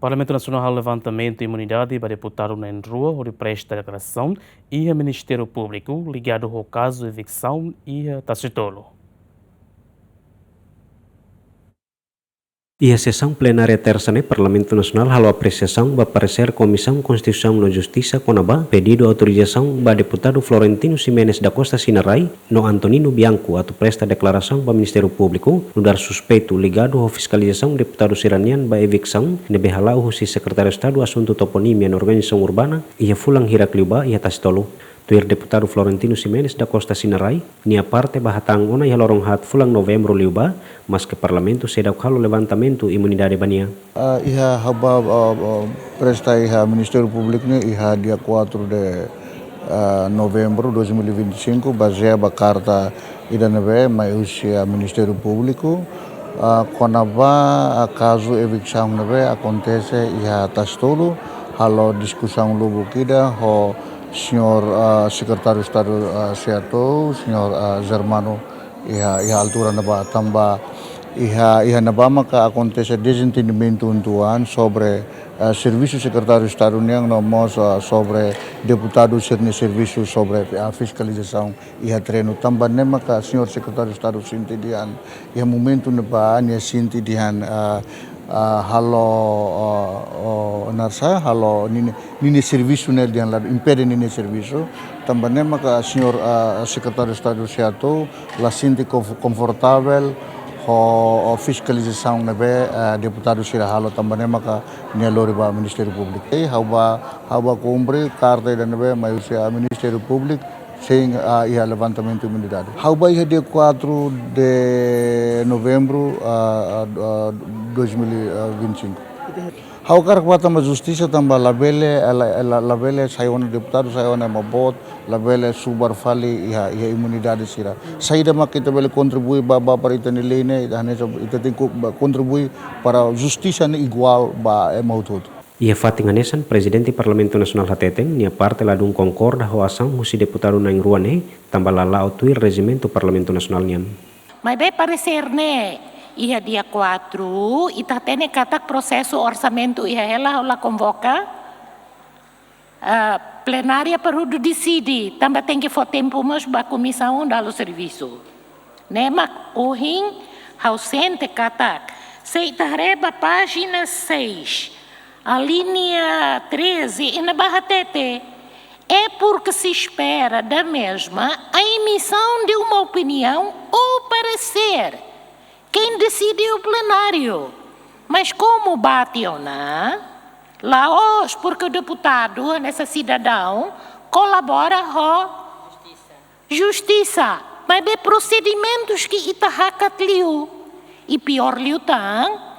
Parlamento Nacional Levantamento e Imunidade para deputado na rua, onde presta declaração, e o Ministério Público ligado ao caso de evicção e Tacitolo. E a sessão plenária terça no Parlamento Nacional halo apreciação para parecer Comissão Constituição e Justiça CONABA pedido autorização para deputado Florentino Ximenes da Costa Sinarai no Antonino Bianco atau presta declaração para Ministério Público no dar suspeito ligado à fiscalização deputado Siranian para evicção nebe halau si Secretário Estado Assunto Toponímia na Organização Urbana e a Fulang Hiracliuba e a Tacitolo. Tuir deputado Florentino Ximenes da Costa Sinarai, nia parte bahatang ona ia lorong hat fulang Novembro liuba, mas que parlamento sedau halo levantamento imunidade bania. Iha haba presta iha Ministério Público iha dia 4 de novembro 2025 baseada a carta idanebe mai usia Ministério Público conava caso evicção nebe acontece iha Tacitolo halo discussão lubu kida ho Senhor Secretário de Estado Seatou, Senhor Germano, iha altura naba tamba iha naba maka acontece desentendimento untuan sobre serviço Secretário de Estado yang nomos sobre deputado sirne serviço sobre a fiscalização iha treino tamba ne maka Senhor Secretário de Estado sinti dian iha momento naba nia sinti dian halo narsa halo nini serviço nel dian lado impede nini serviço também maka senhor secretário de Estado Seatou la sinti confortável ho fiscalização nebe deputado sira halo também maka nelori ba Ministério Público haba cumpre carta dan nebe maiusia Ministério Público sem ia levantamento de imunidade. Hauba ia dia 4 de novembro 2025. Hau kar kuat tambah justiça tambah labele sayona deputado sayona mabot labele subar fali ia imunidade sira. Saída mak kita bele contribui para itu nilai ne dan itu tingku contribui para justiça ne igual ba mautut. Ia fatinganesan Presidente Parlamento Nasional Hateteng nia parte ladung concorda ho asang husi deputado na ruane tambah lala tuir regimento Parlamento Nasional nian. Mas bem parecer né ia dia 4 ita tene katak processo orçamento ia ela la convoca plenária perlu decide tambah tem que for tempo mas ba comissão dalo serviço. Né mak ohin ausente katak sei tareba página 6 a linha 13 e na barra TT é porque se espera da mesma a emissão de uma opinião ou parecer. Quem decide é o plenário. Mas como bate ou não, lá hoje, porque o deputado, nessa cidadão, colabora com justiça. Mas bem procedimentos que itahakat liu. E pior liu tang,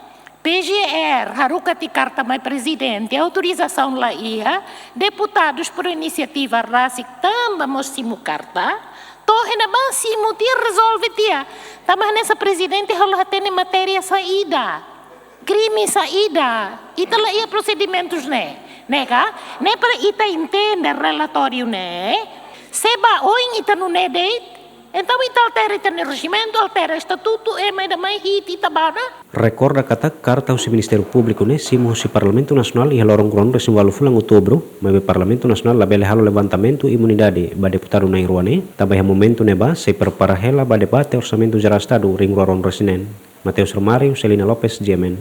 PGR, Harukati Karta Mai Presidente, autorização lá ia, deputados por iniciativa RASIC também mostimu carta, torre na máximo tia resolve tia. Também nessa Presidente rola tem matéria saída, crime saída, ita lá ia procedimentos né, nega, né para ita entender relatório né, seba oin ita no né date. Então, ita altera ita no regimento, altera estatuto, mais da mais hit ita bana. Recorda kata karta usi Ministério Público ne simu si Parlamento Nasional ia lorong ground resim walu fulang outubro, mas Parlamento Nasional labele halo levantamento imunidade ba deputado na ruane, tambah momento neba se prepara hela ba debate orçamento geral Estado ring lorong resinen. Mateus Romário, Celina Lopes, Jemen.